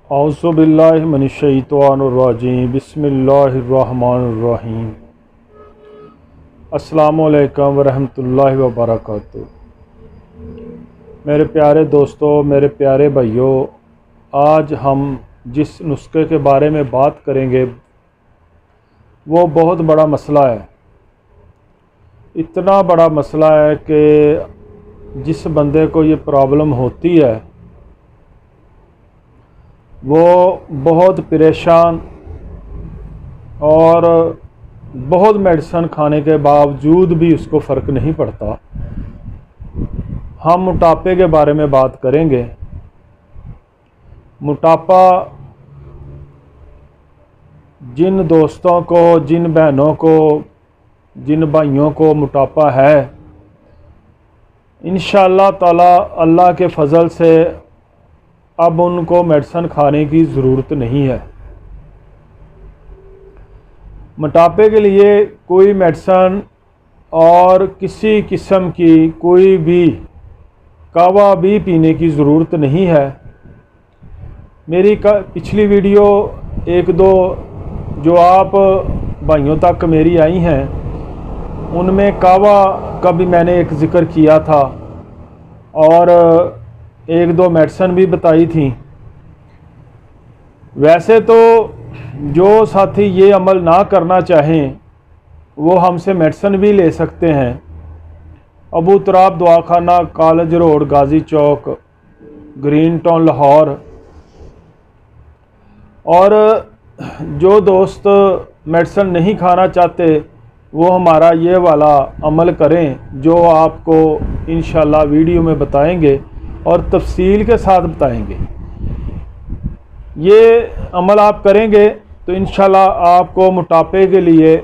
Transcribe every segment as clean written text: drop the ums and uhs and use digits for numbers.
औज़ुबिल्लाहि मिनश्शैतानिर्रजीम बिस्मिल्लाहिर्रहमानिर्रहीम। अस्सलामु अलैकुम वरहमतुल्लाहि वबरकातुहू। मेरे प्यारे दोस्तों, मेरे प्यारे भाइयों, आज हम जिस नुस्खे के बारे में बात करेंगे वो बहुत बड़ा मसला है। इतना बड़ा मसला है कि जिस बंदे को ये प्रॉब्लम होती है वो बहुत परेशान और बहुत मेडिसिन खाने के बावजूद भी उसको फ़र्क नहीं पड़ता। हम मोटापे के बारे में बात करेंगे। मोटापा जिन दोस्तों को, जिन बहनों को, जिन भाइयों को मोटापा है, इंशाअल्लाह ताला अल्लाह के फ़ज़ल से अब उनको मेडिसिन खाने की ज़रूरत नहीं है। मोटापे के लिए कोई मेडिसिन और किसी किस्म की कोई भी कावा भी पीने की ज़रूरत नहीं है। मेरी पिछली वीडियो एक दो जो आप भाइयों तक मेरी आई हैं उनमें कावा का भी मैंने एक ज़िक्र किया था और एक दो मेडिसिन भी बताई थी। वैसे तो जो साथी ये अमल ना करना चाहें वो हमसे मेडिसिन भी ले सकते हैं। अबू तुराब दवाखाना, कॉलेज रोड, गाजी चौक, ग्रीन टाउन, लाहौर। और जो दोस्त मेडिसिन नहीं खाना चाहते वो हमारा ये वाला अमल करें जो आपको इंशाल्लाह वीडियो में बताएंगे और तफसील के साथ बताएंगे। ये अमल आप करेंगे तो इंशाल्लाह आपको मोटापे के लिए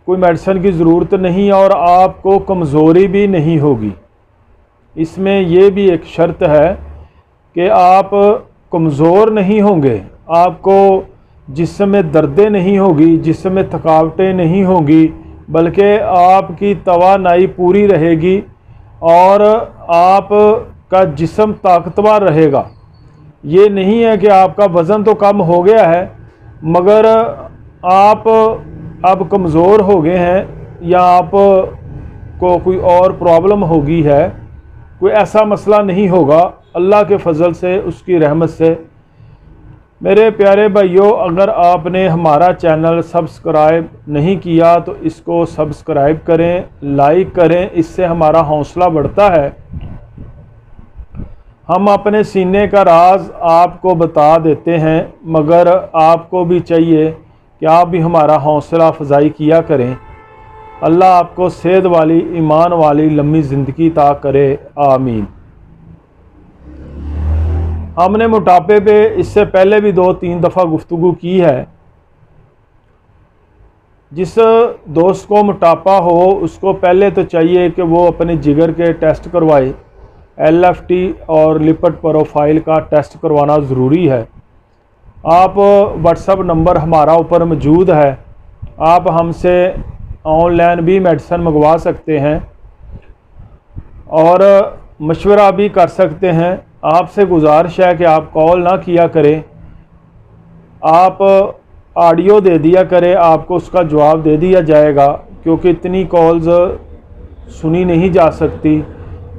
कोई मेडिसिन की ज़रूरत नहीं और आपको कमज़ोरी भी नहीं होगी। इसमें ये भी एक शर्त है कि आप कमज़ोर नहीं होंगे, आपको जिस्म में दर्दें नहीं होगी, जिस्म में थकावटें नहीं होंगी, बल्कि आपकी तवानाई पूरी रहेगी और आप का जिस्म ताकतवर रहेगा। ये नहीं है कि आपका वज़न तो कम हो गया है मगर आप अब कमज़ोर हो गए हैं या आप को कोई और प्रॉब्लम होगी है। कोई ऐसा मसला नहीं होगा अल्लाह के फ़ज़ल से, उसकी रहमत से। मेरे प्यारे भाइयों, अगर आपने हमारा चैनल सब्सक्राइब नहीं किया तो इसको सब्सक्राइब करें, लाइक करें, इससे हमारा हौसला बढ़ता है। हम अपने सीने का राज आपको बता देते हैं मगर आपको भी चाहिए कि आप भी हमारा हौसला अफजाई किया करें। अल्लाह आपको सेहत वाली, ईमान वाली लंबी ज़िंदगी अता करे, आमीन। हमने मोटापे पे इससे पहले भी 2-3 दफ़ा गुफ्तगू की है। जिस दोस्त को मोटापा हो उसको पहले तो चाहिए कि वो अपने जिगर के टेस्ट करवाए। LFT और लिपिड प्रोफाइल का टेस्ट करवाना ज़रूरी है। आप व्हाट्सएप नंबर हमारा ऊपर मौजूद है, आप हमसे ऑनलाइन भी मेडिसिन मंगवा सकते हैं और मशवरा भी कर सकते हैं। आपसे गुजारिश है कि आप कॉल ना किया करें, आप ऑडियो दे दिया करें, आपको उसका जवाब दे दिया जाएगा क्योंकि इतनी कॉल्स सुनी नहीं जा सकती।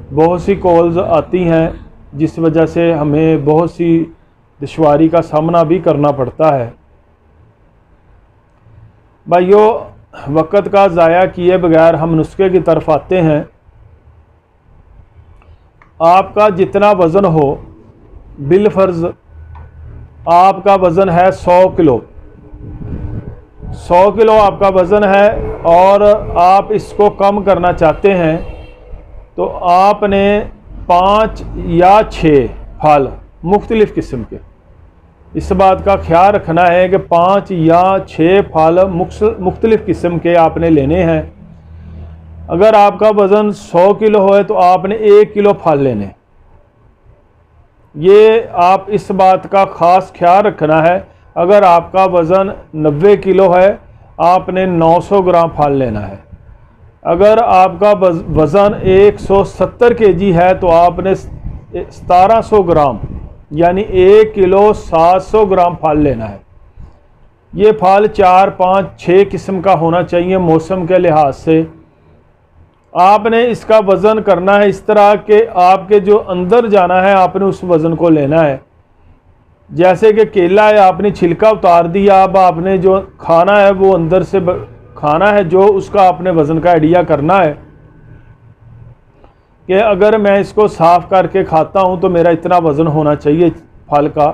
बहुत सी कॉल्स आती हैं जिस वजह से हमें बहुत सी दुश्वारी का सामना भी करना पड़ता है। भाइयों, वक़्त का ज़ाया किए बगैर हम नुस्खे की तरफ आते हैं। आपका जितना वज़न हो, बिलफ़र्ज़ आपका वज़न है 100 किलो, 100 किलो आपका वज़न है और आप इसको कम करना चाहते हैं तो आपने 5 या 6 फल मुख्तलिफ़ किस्म के, इस बात का ख्याल रखना है कि 5 या 6 फल मुख्तलिफ़ किस्म के आपने लेने हैं। अगर आपका वज़न 100 किलो है तो आपने 1 किलो फल लेने। ये आप इस बात का ख़ास ख्याल रखना है। अगर आपका वज़न 90 किलो है आपने 900 ग्राम फल लेना है। अगर आपका वज़न 170 kg है तो आपने 1700 ग्राम यानी 1 किलो 700 ग्राम फल लेना है। ये फल 4, 5, 6 किस्म का होना चाहिए मौसम के लिहाज से। आपने इसका वज़न करना है इस तरह के आपके जो अंदर जाना है आपने उस वज़न को लेना है। जैसे कि केला है, आपने छिलका उतार दिया, अब आपने जो खाना है वो अंदर से खाना है, जो उसका आपने वज़न का आइडिया करना है कि अगर मैं इसको साफ़ करके खाता हूँ तो मेरा इतना वज़न होना चाहिए फल का।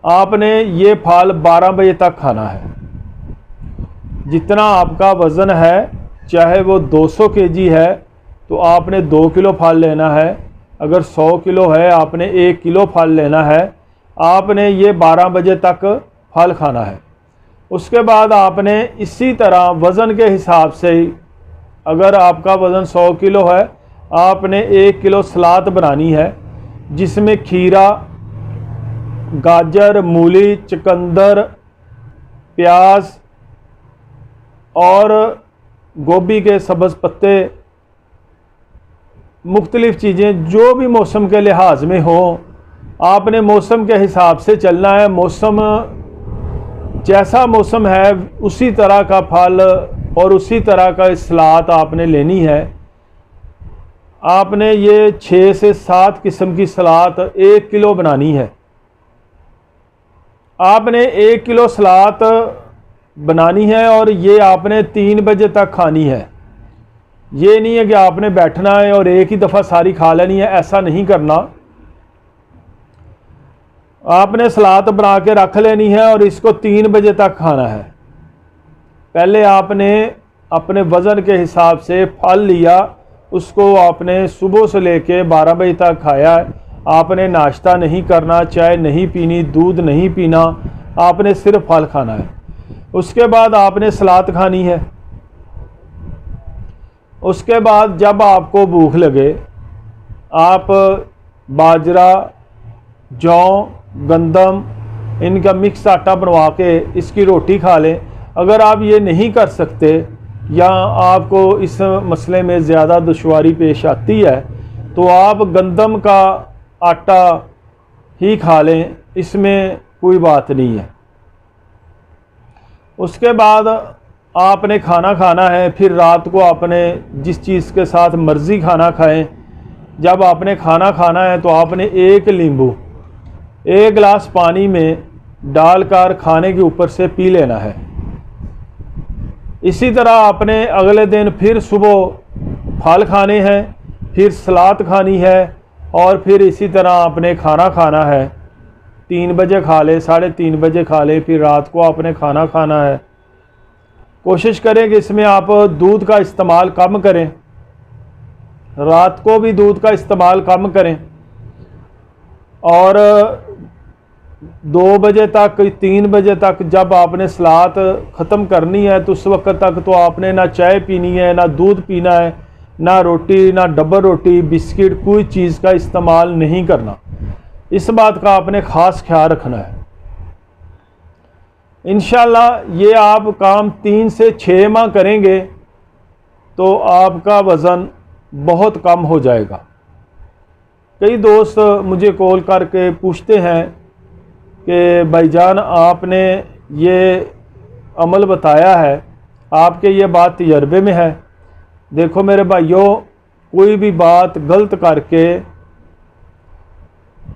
आपने ये फल 12 बजे तक खाना है। जितना आपका वज़न है, चाहे वो 200 केजी है तो आपने 2 किलो फल लेना है, अगर 100 किलो है आपने 1 किलो फल लेना है। आपने ये 12 बजे तक फल खाना है। उसके बाद आपने इसी तरह वज़न के हिसाब से ही, अगर आपका वज़न 100 किलो है, आपने 1 किलो सलाद बनानी है, जिसमें खीरा, गाजर, मूली, चुकंदर, प्याज और गोभी के सब्ज़ पत्ते, मुख्तलिफ़ चीज़ें जो भी मौसम के लिहाज में हो, आपने मौसम के हिसाब से चलना है। मौसम जैसा मौसम है उसी तरह का फल और उसी तरह का सलाद आपने लेनी है। आपने ये 6 से 7 किस्म की सलाद 1 किलो बनानी है। आपने 1 किलो सलाद बनानी है और ये आपने 3 बजे तक खानी है। ये नहीं है कि आपने बैठना है और एक ही दफ़ा सारी खा लेनी है, ऐसा नहीं करना। आपने सलाद बना के रख लेनी है और इसको 3 बजे तक खाना है। पहले आपने अपने वज़न के हिसाब से फल लिया, उसको आपने सुबह से लेके 12 बजे तक खाया है। आपने नाश्ता नहीं करना, चाय नहीं पीनी, दूध नहीं पीना, आपने सिर्फ फल खाना है। उसके बाद आपने सलाद खानी है। उसके बाद जब आपको भूख लगे, आप बाजरा, जौ, गंदम, इनका मिक्स आटा बनवा के इसकी रोटी खा लें। अगर आप ये नहीं कर सकते या आपको इस मसले में ज़्यादा दुश्वारी पेश आती है तो आप गंदम का आटा ही खा लें, इसमें कोई बात नहीं है। उसके बाद आपने खाना खाना है, फिर रात को आपने जिस चीज़ के साथ मर्ज़ी खाना खाएं। जब आपने खाना खाना है तो आपने 1 नींबू 1 गिलास पानी में डालकर खाने के ऊपर से पी लेना है। इसी तरह आपने अगले दिन फिर सुबह फल खाने हैं, फिर सलाद खानी है और फिर इसी तरह आपने खाना खाना है। 3 बजे खा ले, 3:30 बजे खा ले, फिर रात को आपने खाना खाना है। कोशिश करें कि इसमें आप दूध का इस्तेमाल कम करें, रात को भी दूध का इस्तेमाल कम करें और 2 बजे तक, 3 बजे तक जब आपने सलाद ख़त्म करनी है तो उस वक्त तक तो आपने ना चाय पीनी है, ना दूध पीना है, ना रोटी, ना डबल रोटी, बिस्किट, कोई चीज़ का इस्तेमाल नहीं करना। इस बात का आपने ख़ास ख्याल रखना है। इंशाल्लाह ये आप काम 3 से 6 माह करेंगे तो आपका वज़न बहुत कम हो जाएगा। कई दोस्त मुझे कॉल करके पूछते हैं कि भाईजान आपने ये अमल बताया है, आपके ये बात तजर्बे में है। देखो मेरे भाइयों, कोई भी बात गलत करके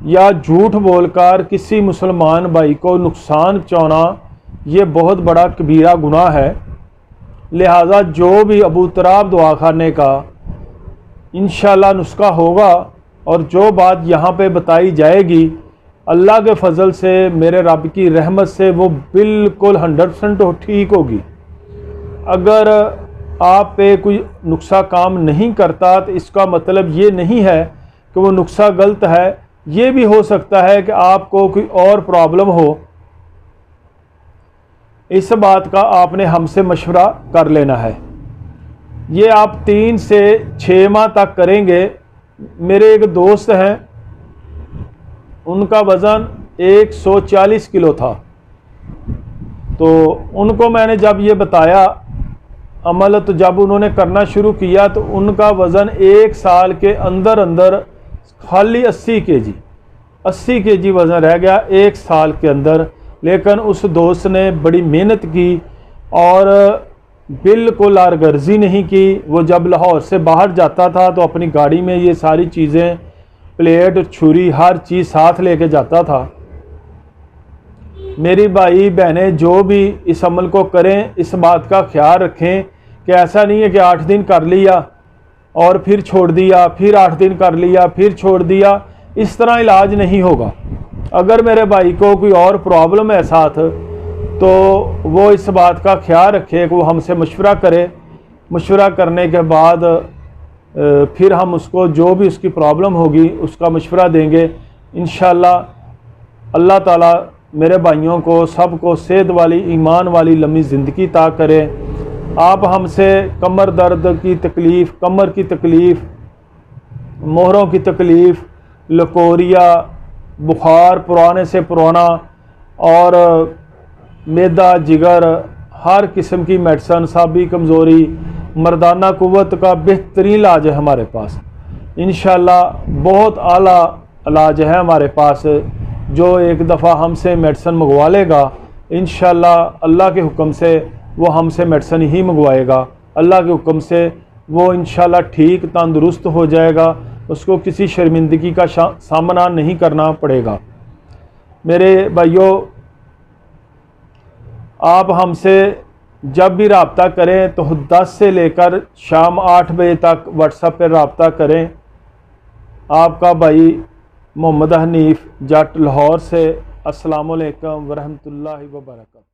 या झूठ बोलकर किसी मुसलमान भाई को नुकसान पहुंचाना ये बहुत बड़ा कबीरा गुनाह है। लिहाजा जो भी अबू तराब दुआ खाने का इंशाल्लाह नुस्खा होगा और जो बात यहाँ पे बताई जाएगी अल्लाह के फजल से, मेरे रब की रहमत से वो बिल्कुल 100% ठीक होगी। अगर आप पे कोई नुस्खा काम नहीं करता तो इसका मतलब ये नहीं है कि वो नुस्खा गलत है। ये भी हो सकता है कि आपको कोई और प्रॉब्लम हो। इस बात का आपने हमसे मशवरा कर लेना है। ये आप 3 से 6 माह तक करेंगे। मेरे एक दोस्त हैं, उनका वज़न 140 किलो था, तो उनको मैंने जब ये बताया अमल, तो जब उन्होंने करना शुरू किया तो उनका वज़न 1 साल के अंदर अंदर खाली 80 केजी 80 kg वज़न रह गया 1 साल के अंदर। लेकिन उस दोस्त ने बड़ी मेहनत की और बिल्कुल आरगर्जी नहीं की। वो जब लाहौर से बाहर जाता था तो अपनी गाड़ी में ये सारी चीज़ें, प्लेट, छुरी, हर चीज़ साथ लेके जाता था। मेरी भाई बहनें जो भी इस अमल को करें, इस बात का ख्याल रखें कि ऐसा नहीं है कि 8 दिन कर लिया और फिर छोड़ दिया, फिर 8 दिन कर लिया, फिर छोड़ दिया। इस तरह इलाज नहीं होगा। अगर मेरे भाई को कोई और प्रॉब्लम है साथ, तो वो इस बात का ख्याल रखे कि वो हमसे मशवरा करे। मशवरा करने के बाद फिर हम उसको जो भी उसकी प्रॉब्लम होगी उसका मशवरा देंगे। इंशाअल्लाह अल्लाह ताला मेरे भाइयों को सबको सेहत वाली, ईमान वाली लंबी ज़िंदगी अता करे। आप हमसे कमर दर्द की तकलीफ़, कमर की तकलीफ़, मोहरों की तकलीफ़, लकोरिया, बुखार पुराने से पुराना और मैदा, जिगर, हर किस्म की मेडिसन, साबी कमज़ोरी, मर्दाना कुव्वत का बेहतरीन इलाज है हमारे पास। इंशाअल्लाह बहुत आला इलाज है हमारे पास। जो एक दफ़ा हमसे मेडिसन मंगवा लेगा, इंशाअल्लाह अल्लाह के हुक्म से वो हमसे मेडिसन ही मंगवाएगा। अल्लाह के हुक्म से वो इंशाअल्लाह ठीक तंदुरुस्त हो जाएगा। उसको किसी शर्मिंदगी का सामना नहीं करना पड़ेगा। मेरे भाइयों, आप हमसे जब भी रब्ता करें तो 10 से लेकर शाम 8 बजे तक व्हाट्सएप पर रब्ता करें। आपका भाई मोहम्मद हनीफ जट लाहौर से। अस्सलामु अलैकुम वरहमतुल्लाहि वबरकातुहू।